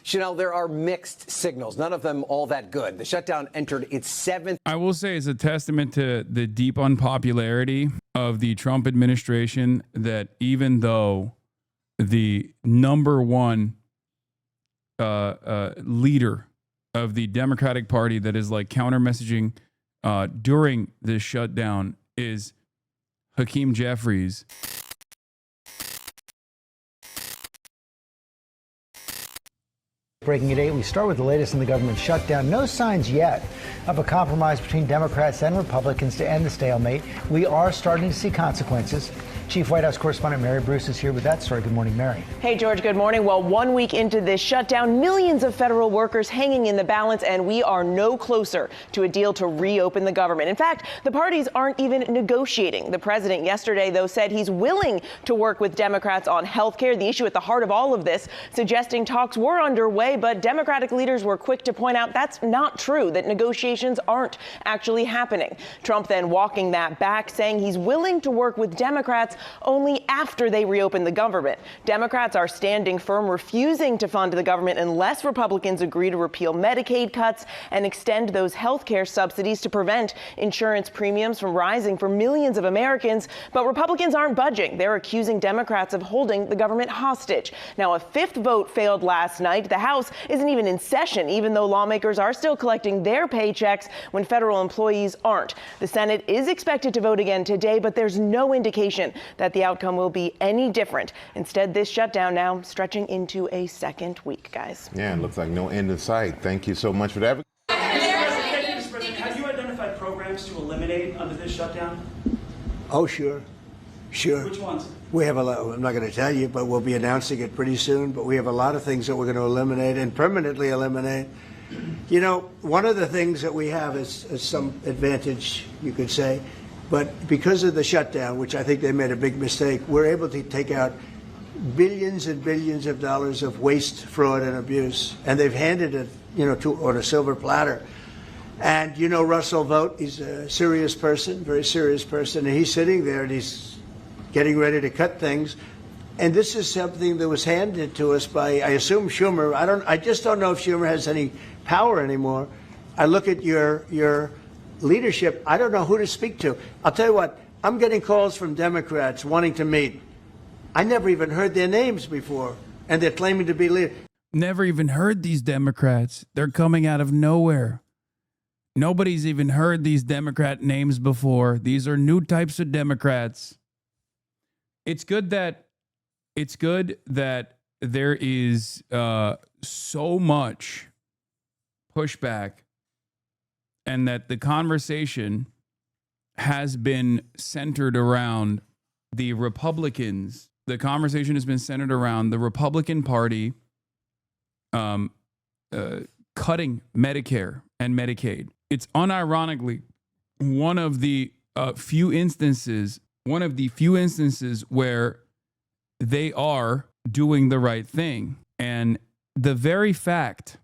Chanel, there are mixed signals, none of them all that good. The shutdown entered its seventh. I will say it's a testament to the deep unpopularity of the Trump administration that even though the number one leader of the Democratic Party that is like counter messaging during this shutdown is Hakeem Jeffries. Breaking at 8, we start with the latest in the government shutdown. No signs yet of a compromise between Democrats and Republicans to end the stalemate. We are starting to see consequences. Chief White House correspondent Mary Bruce is here with that story. Good morning, Mary. Hey, George, good morning. Well, 1 week into this shutdown, millions of federal workers hanging in the balance, and we are no closer to a deal to reopen the government. In fact, the parties aren't even negotiating. The president yesterday, though, said he's willing to work with Democrats on health care, the issue at the heart of all of this, suggesting talks were underway, but Democratic leaders were quick to point out that's not true, that negotiations aren't actually happening. Trump then walking that back, saying he's willing to work with Democrats only after they reopen the government. Democrats are standing firm, refusing to fund the government unless Republicans agree to repeal Medicaid cuts and extend those health care subsidies to prevent insurance premiums from rising for millions of Americans. But Republicans aren't budging. They're accusing Democrats of holding the government hostage. Now, a fifth vote failed last night. The House isn't even in session, even though lawmakers are still collecting their paychecks when federal employees aren't. The Senate is expected to vote again today, but there's no indication that the outcome will be any different. Instead, this shutdown now stretching into a second week, guys. Yeah, it looks like no end in sight. Thank you so much for that. Mr. President, have you identified programs to eliminate under this shutdown? Oh, sure. Which ones? We have a lot. I'm not going to tell you, but we'll be announcing it pretty soon. But we have a lot of things that we're going to eliminate and permanently eliminate. You know, one of the things that we have is some advantage, you could say. But because of the shutdown, which I think they made a big mistake, we're able to take out billions and billions of dollars of waste, fraud, and abuse. And they've handed it, on a silver platter. And Russell Vogt, he's a serious person, very serious person. And he's sitting there and he's getting ready to cut things. And this is something that was handed to us by, I assume, Schumer. I just don't know if Schumer has any power anymore. I look at your leadership, I don't know who to speak to. I'll tell you what, I'm getting calls from Democrats wanting to meet. I never even heard their names before, and they're claiming to be leaders. Never even heard these Democrats. They're coming out of nowhere. Nobody's even heard these Democrat names before. These are new types of Democrats. It's good that there is so much pushback, and that the conversation has been centered around the Republicans. The conversation has been centered around the Republican Party cutting Medicare and Medicaid. It's unironically one of the few instances where they are doing the right thing. And the very fact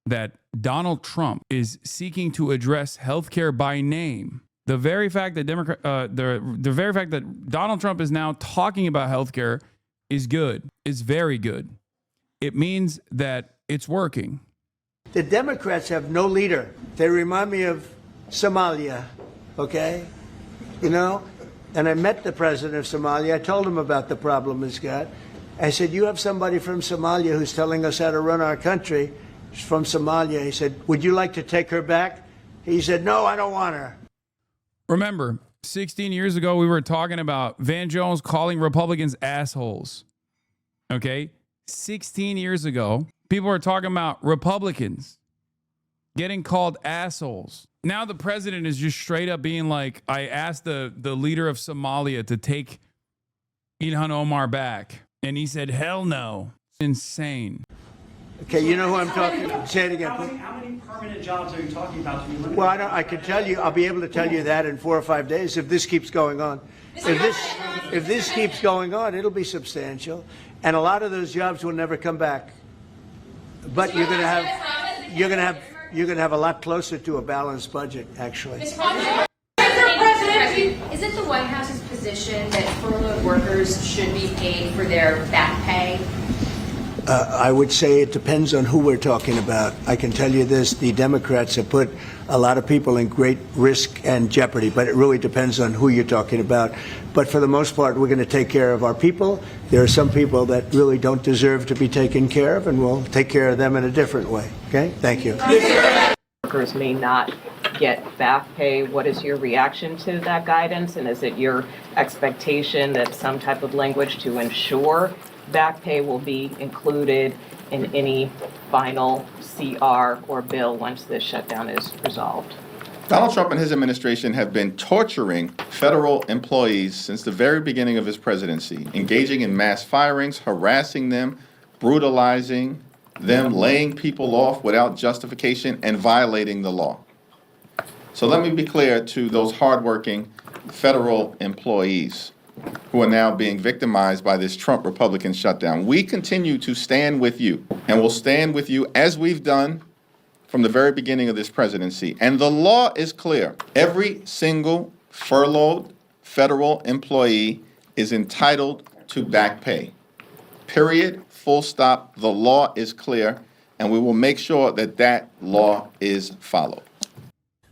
that Donald Trump is seeking to address healthcare by name, the very fact that the very fact that Donald Trump is now talking about healthcare is good, is very good. It means that it's working. The Democrats have no leader. They remind me of Somalia, okay? And I met the president of Somalia. I told him about the problem he's got. I said, you have somebody from Somalia who's telling us how to run our country. She's from Somalia. He said, would you like to take her back? He said, no, I don't want her. Remember, 16 years ago, we were talking about Van Jones calling Republicans assholes. Okay? 16 years ago, people were talking about Republicans getting called assholes. Now the president is just straight up being like, I asked the leader of Somalia to take Ilhan Omar back. And he said, hell no. It's insane. Okay, you know who I'm talking about? Say it again, please. How many permanent jobs are you talking about to be eliminated? Well, I can tell you, I'll be able to tell you that in 4 or 5 days if this keeps going on. If this keeps going on, it'll be substantial. And a lot of those jobs will never come back. But you're going to have a lot closer to a balanced budget, actually. Mr. President, is it the White House's position that furloughed workers should be paid for their back pay? I would say it depends on who we're talking about. I can tell you this, the Democrats have put a lot of people in great risk and jeopardy, but it really depends on who you're talking about. But for the most part, we're going to take care of our people. There are some people that really don't deserve to be taken care of, and we'll take care of them in a different way. Okay? Thank you. Workers may not get back pay. What is your reaction to that guidance? And is it your expectation that some type of language to ensure back pay will be included in any final CR or bill once this shutdown is resolved? Donald Trump and his administration have been torturing federal employees since the very beginning of his presidency, engaging in mass firings, harassing them, brutalizing them, laying people off without justification, and violating the law. So let me be clear to those hardworking federal employees who are now being victimized by this Trump Republican shutdown. We continue to stand with you, and will stand with you as we've done from the very beginning of this presidency. And the law is clear. Every single furloughed federal employee is entitled to back pay. Period. Full stop. The law is clear, and we will make sure that that law is followed.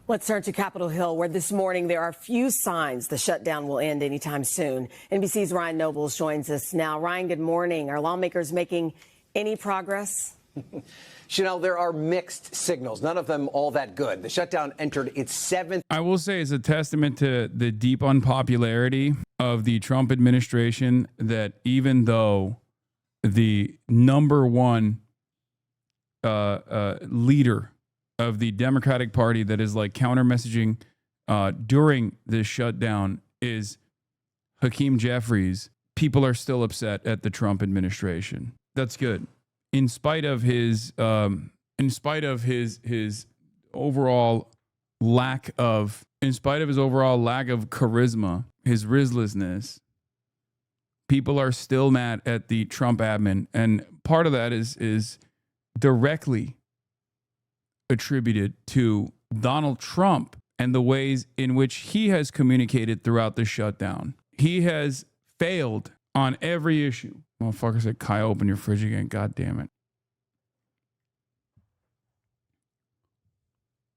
Let's turn to Capitol Hill, where this morning there are few signs the shutdown will end anytime soon. NBC's Ryan Nobles joins us now. Ryan, good morning. Are lawmakers making any progress? Chanel, there are mixed signals, none of them all that good. The shutdown entered its seventh. I will say it's a testament to the deep unpopularity of the Trump administration that even though the number one leader of the Democratic Party that is like counter messaging during this shutdown is Hakeem Jeffries, people are still upset at the Trump administration. That's good. In spite of his overall lack of charisma, his Rizlessness, people are still mad at the Trump admin, and part of that is directly attributed to Donald Trump and the ways in which he has communicated throughout the shutdown. He has failed on every issue. Motherfucker said, Kai, open your fridge again. God damn it.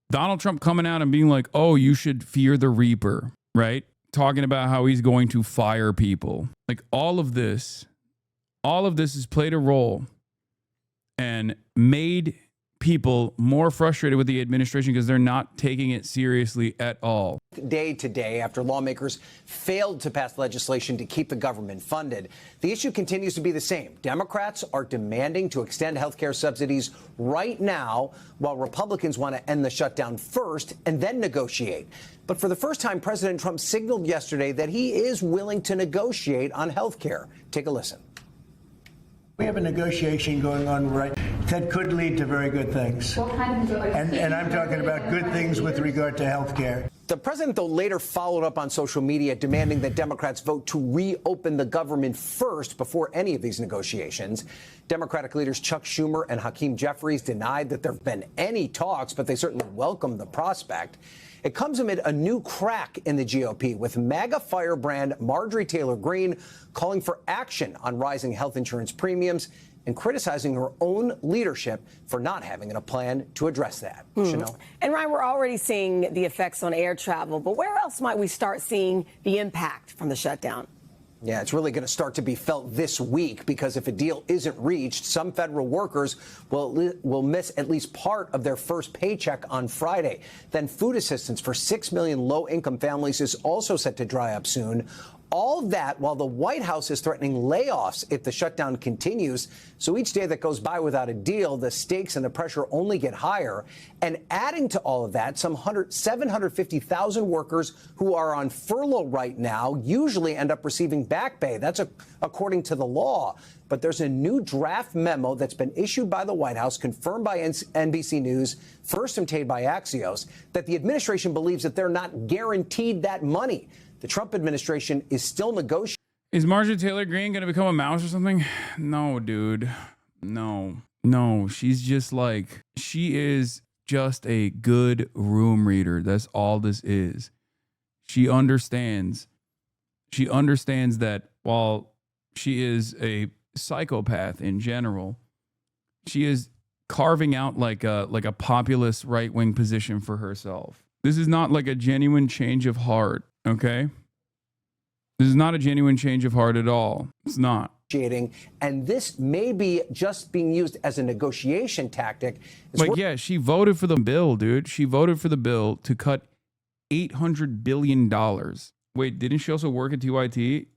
Donald Trump coming out and being like, oh, you should fear the Reaper, right? Talking about how he's going to fire people. Like all of this has played a role and made people more frustrated with the administration because they're not taking it seriously at all. Day to day after lawmakers failed to pass legislation to keep the government funded, the issue continues to be the same. Democrats are demanding to extend health care subsidies right now, while Republicans want to end the shutdown first and then negotiate. But for the first time, President Trump signaled yesterday that he is willing to negotiate on health care. Take a listen. We have a negotiation going on right that could lead to very good things. What kind of And I'm talking about good things with regard to health care. The president, though, later followed up on social media demanding that Democrats vote to reopen the government first before any of these negotiations. Democratic leaders Chuck Schumer and Hakeem Jeffries denied that there have been any talks, but they certainly welcomed the prospect. It comes amid a new crack in the GOP, with MAGA firebrand Marjorie Taylor Greene calling for action on rising health insurance premiums and criticizing her own leadership for not having a plan to address that. Chanel. And Ryan, we're already seeing the effects on air travel, but where else might we start seeing the impact from the shutdown? Yeah, it's really going to start to be felt this week, because if a deal isn't reached, some federal workers will miss at least part of their first paycheck on Friday. Then food assistance for 6 million low-income families is also set to dry up soon. All that while the White House is threatening layoffs if the shutdown continues. So each day that goes by without a deal, the stakes and the pressure only get higher. And adding to all of that, some 750,000 workers who are on furlough right now usually end up receiving back pay. That's according to the law. But there's a new draft memo that's been issued by the White House, confirmed by NBC News, first obtained by Axios, that the administration believes that they're not guaranteed that money. The Trump administration is still negotiating. Is Marjorie Taylor Greene going to become a mouse or something? No, dude. No. She's just like, she is just a good room reader. That's all this is. She understands that while she is a psychopath in general, She is carving out like a populist right-wing position for herself. This is not like a genuine change of heart, okay? This is not a genuine change of heart at all. It's not. And this may be just being used as a negotiation tactic. Like, yeah, she voted for the bill, dude. She voted for the bill to cut $800 billion. Wait, didn't she also work at TYT?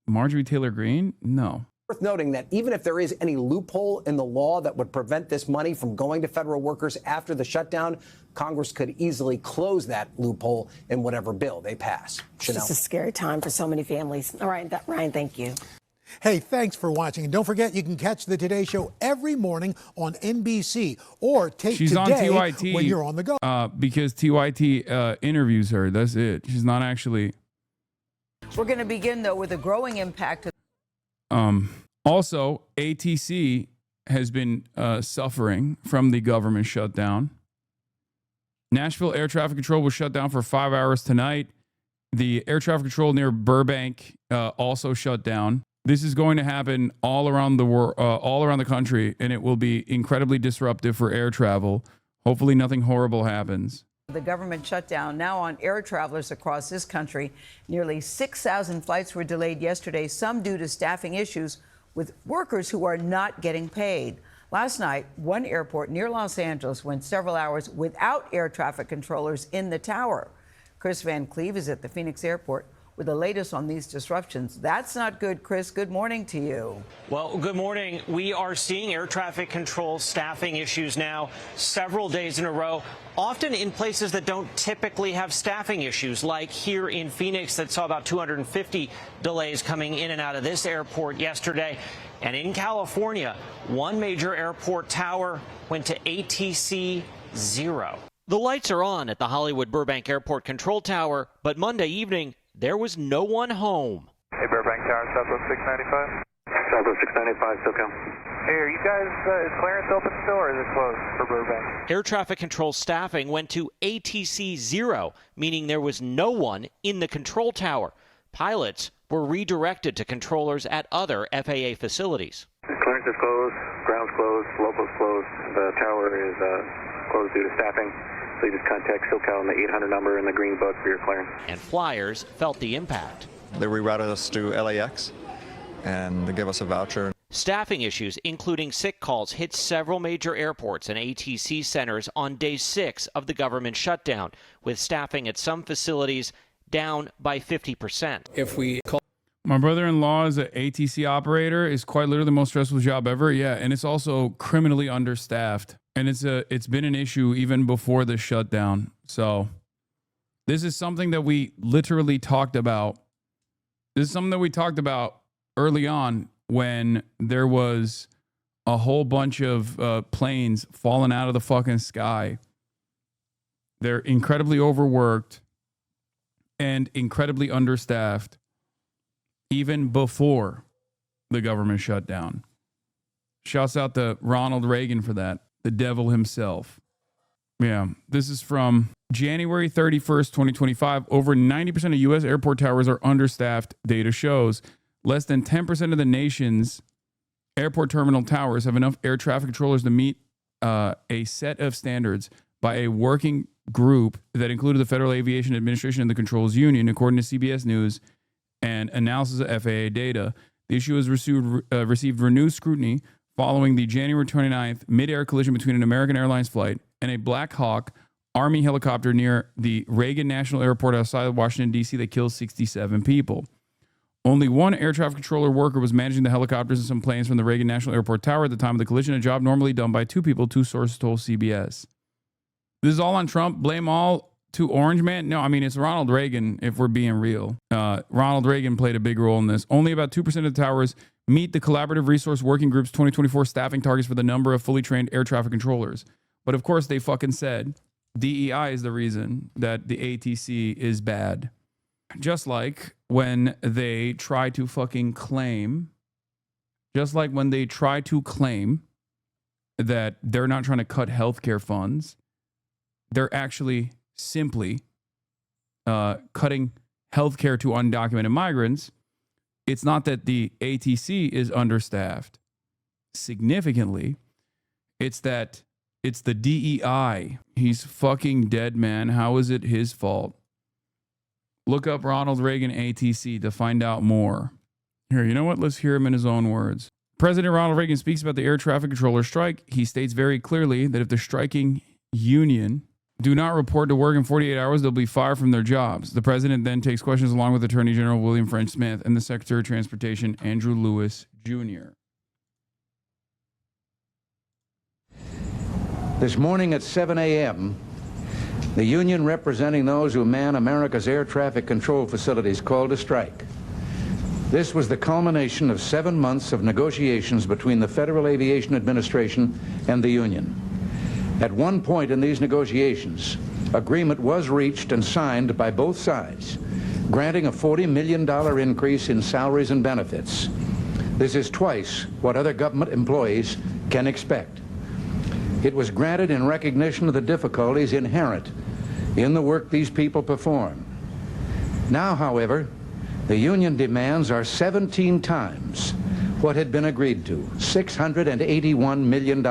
Marjorie Taylor Greene? No. Worth noting that even if there is any loophole in the law that would prevent this money from going to federal workers after the shutdown, Congress could easily close that loophole in whatever bill they pass. It's just a scary time for so many families. All right, Ryan, thank you. Hey, thanks for watching. And don't forget, you can catch the Today Show every morning on NBC or take She's Today on TYT when you're on the go. Because TYT interviews her. That's it. She's not actually. We're going to begin, though, with a growing impact. Also, ATC has been suffering from the government shutdown. Nashville Air Traffic Control was shut down for 5 hours tonight. The air traffic control near Burbank also shut down. This is going to happen all around the world, all around the country, and it will be incredibly disruptive for air travel. Hopefully, nothing horrible happens. The government shutdown now on air travelers across this country. Nearly 6,000 flights were delayed yesterday, some due to staffing issues with workers who are not getting paid. Last night, one airport near Los Angeles went several hours without air traffic controllers in the tower. Chris Van Cleve is at the Phoenix airport with the latest on these disruptions. That's not good, Chris. Good morning to you. Well, good morning. We are seeing air traffic control staffing issues now several days in a row, often in places that don't typically have staffing issues, like here in Phoenix that saw about 250 delays coming in and out of this airport yesterday. And in California, one major airport tower went to ATC 0. The lights are on at the Hollywood Burbank Airport Control Tower, but Monday evening, there was no one home. Hey, Burbank Tower, Southwest 695. Southwest 695, still come. Hey, are you guys, is clearance open still, or is it closed for Burbank? Air traffic control staffing went to ATC 0, meaning there was no one in the control tower. Pilots were redirected to controllers at other FAA facilities. Clearance is closed, ground's closed, local's closed, the tower is closed due to staffing. So you just contact SoCal on the 800 number in the green book for your clearance. And flyers felt the impact. They rerouted us to LAX and they gave us a voucher. Staffing issues, including sick calls, hit several major airports and ATC centers on day 6 of the government shutdown, with staffing at some facilities down by 50%. If we call. My brother-in-law is an ATC operator. It's quite literally the most stressful job ever. Yeah, and it's also criminally understaffed. And it's been an issue even before the shutdown. So this is something that we literally talked about. This is something that we talked about early on when there was a whole bunch of planes falling out of the fucking sky. They're incredibly overworked and incredibly understaffed even before the government shutdown. Shouts out to Ronald Reagan for that. The devil himself. Yeah, this is from January 31st, 2025. Over 90% of U.S. airport towers are understaffed, data shows. Less than 10% of the nation's airport terminal towers have enough air traffic controllers to meet a set of standards by a working group that included the Federal Aviation Administration and the Controls Union, according to CBS News and analysis of FAA data. The issue has received renewed scrutiny following the January 29th mid-air collision between an American Airlines flight and a Black Hawk Army helicopter near the Reagan National Airport outside of Washington, D.C. that killed 67 people. Only one air traffic controller worker was managing the helicopters and some planes from the Reagan National Airport Tower at the time of the collision, a job normally done by 2 people, 2 sources told CBS. This is all on Trump. Blame all to Orange Man? No, I mean, it's Ronald Reagan, if we're being real. Ronald Reagan played a big role in this. Only about 2% of the towers meet the Collaborative Resource Working Group's 2024 staffing targets for the number of fully trained air traffic controllers. But of course, they fucking said DEI is the reason that the ATC is bad. Just like when they try to fucking claim, that they're not trying to cut healthcare funds, they're actually simply cutting healthcare to undocumented migrants. It's not that the ATC is understaffed significantly. It's the DEI. He's fucking dead, man. How is it his fault? Look up Ronald Reagan ATC to find out more. Here, you know what? Let's hear him in his own words. President Ronald Reagan speaks about the air traffic controller strike. He states very clearly that if the striking union do not report to work in 48 hours, they'll be fired from their jobs. The president then takes questions along with Attorney General William French Smith and the Secretary of Transportation, Andrew Lewis, Jr. This morning at 7 a.m., the union representing those who man America's air traffic control facilities called a strike. This was the culmination of 7 months of negotiations between the Federal Aviation Administration and the union. At one point in these negotiations, agreement was reached and signed by both sides, granting a $40 million increase in salaries and benefits. This is twice what other government employees can expect. It was granted in recognition of the difficulties inherent in the work these people perform. Now, however, the union demands are 17 times what had been agreed to, $681 million.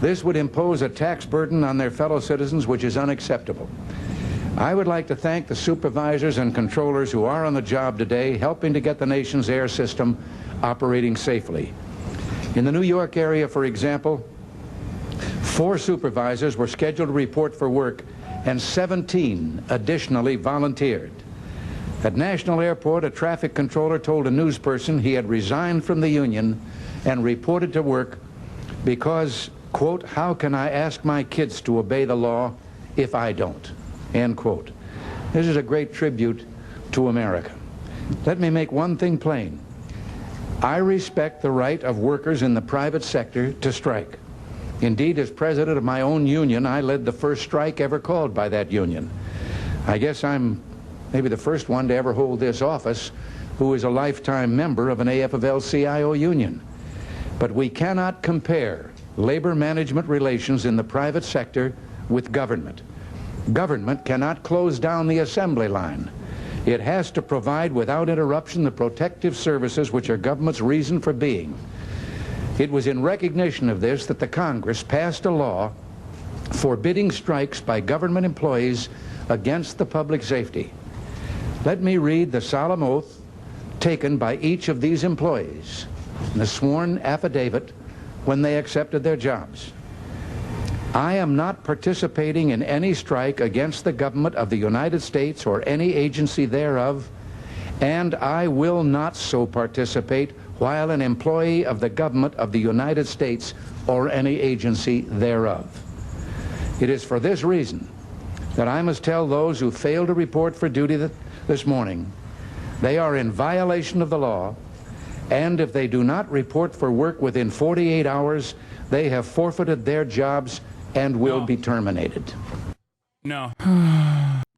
This would impose a tax burden on their fellow citizens which is unacceptable. I would like to thank the supervisors and controllers who are on the job today helping to get the nation's air system operating safely. In the New York area, for example, 4 supervisors were scheduled to report for work and 17 additionally volunteered. At National Airport, a traffic controller told a news person he had resigned from the union and reported to work because, quote, how can I ask my kids to obey the law if I don't, end quote. This is a great tribute to America. Let me make one thing plain. I respect the right of workers in the private sector to strike. Indeed, as president of my own union, I led the first strike ever called by that union. I guess I'm maybe the first one to ever hold this office who is a lifetime member of an AFL-CIO union. But we cannot compare labor management relations in the private sector with government. Government cannot close down the assembly line. It has to provide without interruption the protective services which are government's reason for being. It was in recognition of this that the Congress passed a law forbidding strikes by government employees against the public safety. Let me read the solemn oath taken by each of these employees in the sworn affidavit when they accepted their jobs. I am not participating in any strike against the government of the United States or any agency thereof, and I will not so participate while an employee of the government of the United States or any agency thereof. It is for this reason that I must tell those who fail to report for duty this morning they are in violation of the law, and if they do not report for work within 48 hours, they have forfeited their jobs and will be terminated. No.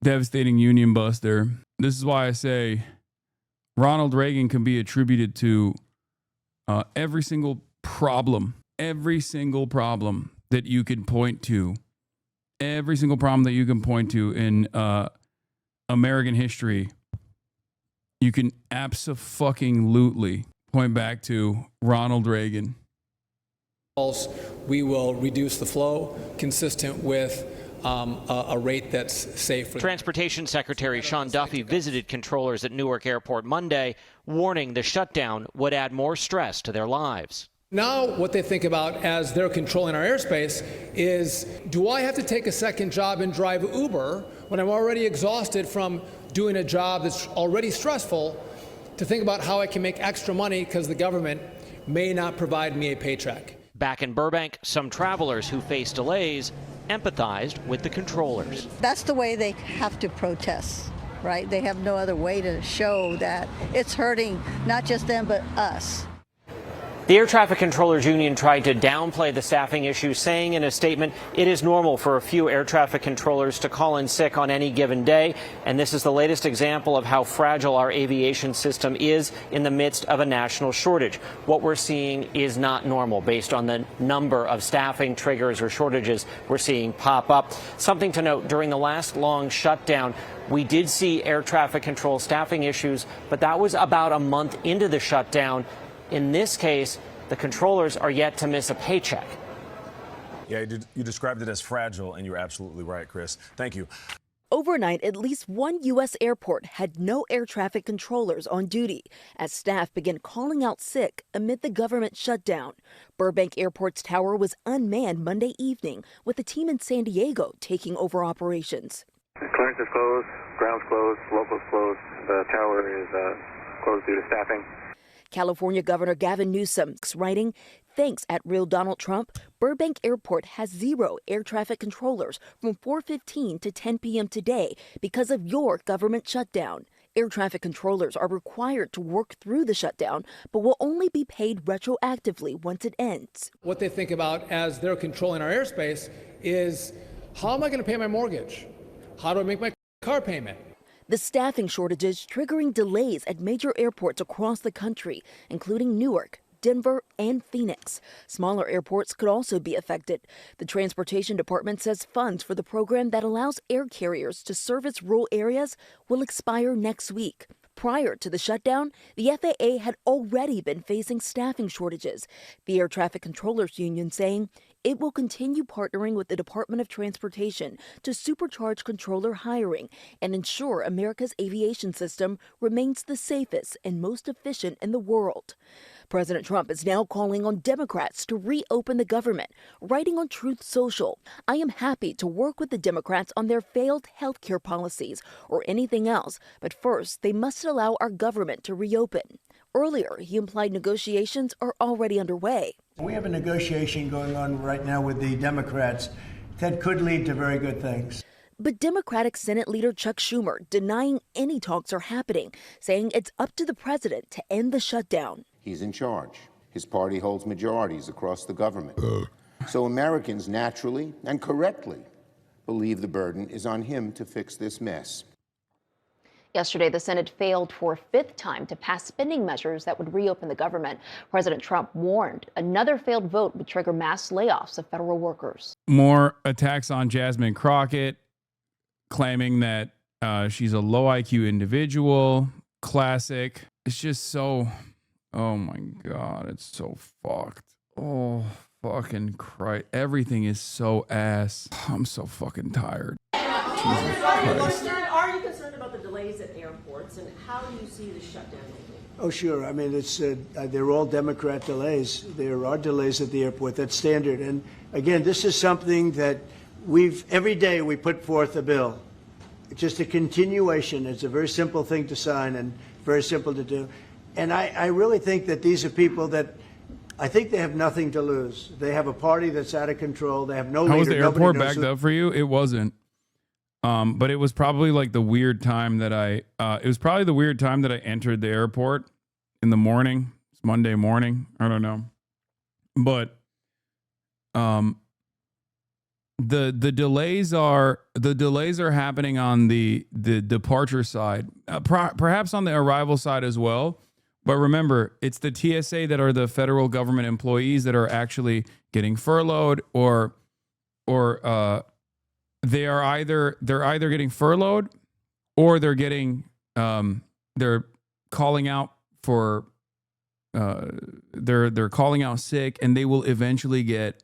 Devastating union buster. This is why I say Ronald Reagan can be attributed to every single problem that you can point to, in American history, you can abso-fucking-lutely point back to Ronald Reagan. We will reduce the flow consistent with a rate that's safe. Transportation Secretary Sean Duffy visited controllers at Newark Airport Monday, warning the shutdown would add more stress to their lives. Now what they think about as they're controlling our airspace is, do I have to take a second job and drive Uber when I'm already exhausted from doing a job that's already stressful, to think about how I can make extra money because the government may not provide me a paycheck? Back in Burbank, some travelers who face delays empathized with the controllers. That's the way they have to protest, right? They have no other way to show that it's hurting not just them, but us. The Air Traffic Controllers Union tried to downplay the staffing issue, saying in a statement, it is normal for a few air traffic controllers to call in sick on any given day, and this is the latest example of how fragile our aviation system is in the midst of a national shortage. What we're seeing is not normal based on the number of staffing triggers or shortages we're seeing pop up. Something to note, during the last long shutdown, we did see air traffic control staffing issues, but that was about a month into the shutdown. In this case, the controllers are yet to miss a paycheck. Yeah, you described it as fragile, and you're absolutely right, Chris. Thank you. Overnight, at least one U.S. airport had no air traffic controllers on duty as staff began calling out sick amid the government shutdown. Burbank Airport's tower was unmanned Monday evening, with a team in San Diego taking over operations. Clearance is closed, ground's closed, local's closed. The tower is closed due to staffing. California Governor Gavin Newsom writing, "Thanks at Real Donald Trump, Burbank Airport has 0 air traffic controllers from 4:15 to 10 p.m. today because of your government shutdown. Air traffic controllers are required to work through the shutdown, but will only be paid retroactively once it ends." What they think about as they're controlling our airspace is, how am I going to pay my mortgage? How do I make my car payment? The staffing shortages triggering delays at major airports across the country, including Newark, Denver, and Phoenix. Smaller airports could also be affected. The Transportation Department says funds for the program that allows air carriers to service rural areas will expire next week. Prior to the shutdown, the FAA had already been facing staffing shortages. The Air Traffic Controllers Union saying it will continue partnering with the Department of Transportation to supercharge controller hiring and ensure America's aviation system remains the safest and most efficient in the world. President Trump is now calling on Democrats to reopen the government, writing on Truth Social, "I am happy to work with the Democrats on their failed health care policies or anything else, but first they must allow our government to reopen." Earlier, he implied negotiations are already underway. We have a negotiation going on right now with the Democrats that could lead to very good things. But Democratic Senate Leader Chuck Schumer denying any talks are happening, saying it's up to the president to end the shutdown. He's in charge. His party holds majorities across the government. So Americans naturally and correctly believe the burden is on him to fix this mess. Yesterday, the Senate failed for a 5th time to pass spending measures that would reopen the government. President Trump warned another failed vote would trigger mass layoffs of federal workers. More attacks on Jasmine Crockett, claiming that she's a low IQ individual. Classic. It's just so, oh my God, it's so fucked. Oh, fucking Christ. Everything is so ass. I'm so fucking tired. Jesus Christ. Are you concerned about the delays at airports, and how do you see the shutdown lately? Oh, sure. I mean, they're all Democrat delays. There are delays at the airport. That's standard. And again, this is something that every day we put forth a bill. It's just a continuation. It's a very simple thing to sign and very simple to do. And I really think that these are people that I think they have nothing to lose. They have a party that's out of control. They have no leader. How was the Nobody airport knows backed up for you? It wasn't. But it was probably like the weird time that I entered the airport in the morning. It's Monday morning. I don't know. But the delays are happening on the departure side, perhaps on the arrival side as well. But remember, it's the TSA that are the federal government employees that are actually getting furloughed or they're either getting furloughed or they're getting they're calling out for they're calling out sick, and they will eventually get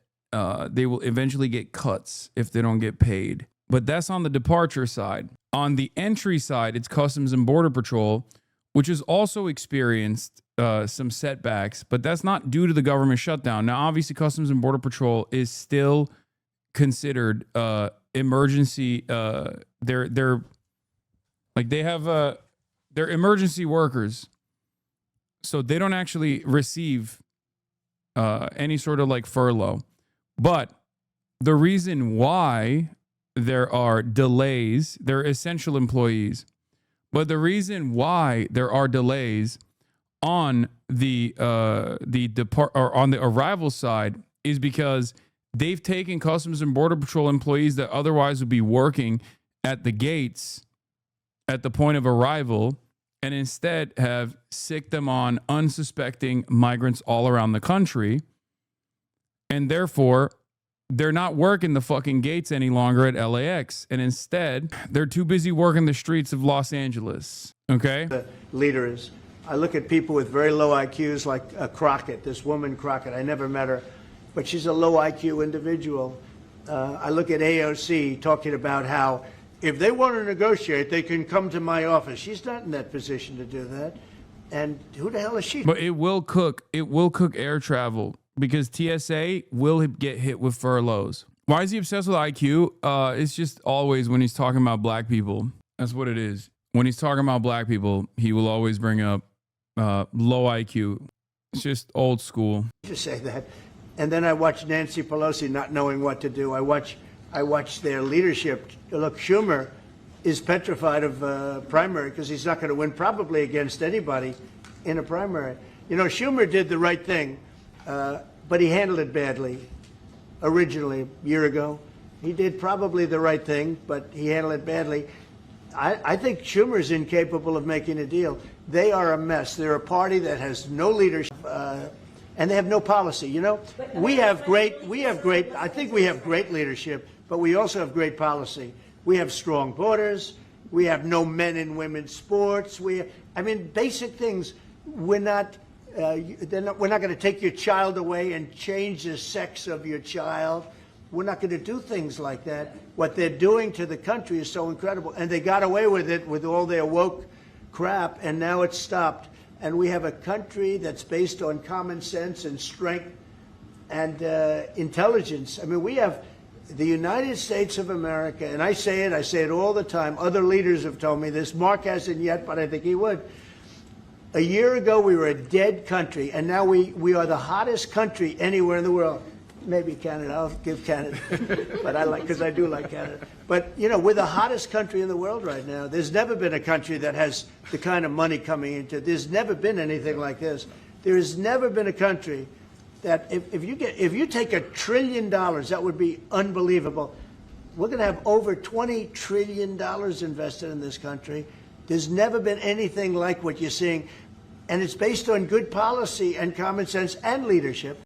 cuts if they don't get paid. But that's on the departure side. On the entry side, it's Customs and Border Patrol, which has also experienced some setbacks, but that's not due to the government shutdown. Now, obviously, Customs and Border Patrol is still considered emergency. They're emergency workers, so they don't actually receive any sort of like furlough. But the reason why there are delays, they're essential employees. But the reason why there are delays on the arrival side is because they've taken Customs and Border Patrol employees that otherwise would be working at the gates at the point of arrival, and instead have sicked them on unsuspecting migrants all around the country. And therefore, they're not working the fucking gates any longer at LAX. And instead, they're too busy working the streets of Los Angeles. Okay? The leader is. I look at people with very low IQs like Crockett, this woman Crockett. I never met her. but she's a low IQ individual. I look at AOC talking about how if they want to negotiate, they can come to my office. She's not in that position to do that. And who the hell is she? But it will cook air travel because TSA will get hit with furloughs. Why is he obsessed with IQ? It's just always when he's talking about black people. That's what it is. When he's talking about black people, he will always bring up low IQ. It's just old school. To say that. And then I watch Nancy Pelosi not knowing what to do. I watch their leadership. Look, Schumer is petrified of primary because he's not going to win probably against anybody in a primary. You know, Schumer did the right thing, but he handled it badly originally a year ago. He did probably the right thing, but he handled it badly. I think Schumer's incapable of making a deal. They are a mess. They're a party that has no leadership, and they have no policy. You know, I think we have great leadership, but we also have great policy. We have strong borders. We have no men and women's sports. I mean, basic things. We're not going to take your child away and change the sex of your child. We're not going to do things like that. What they're doing to the country is so incredible. And they got away with it with all their woke crap, and now it's stopped. And we have a country that's based on common sense and strength and intelligence. I mean, we have the United States of America, and I say it all the time. Other leaders have told me this. Mark hasn't yet, but I think he would. A year ago, we were a dead country, and now we are the hottest country anywhere in the world. Maybe Canada. I'll give Canada, but because I do like Canada. But you know, we're the hottest country in the world right now. There's never been a country that has the kind of money coming into it. There's never been anything like this. There has never been a country that if you take $1 trillion, that would be unbelievable. We're going to have over $20 trillion invested in this country. There's never been anything like what you're seeing, and it's based on good policy and common sense and leadership.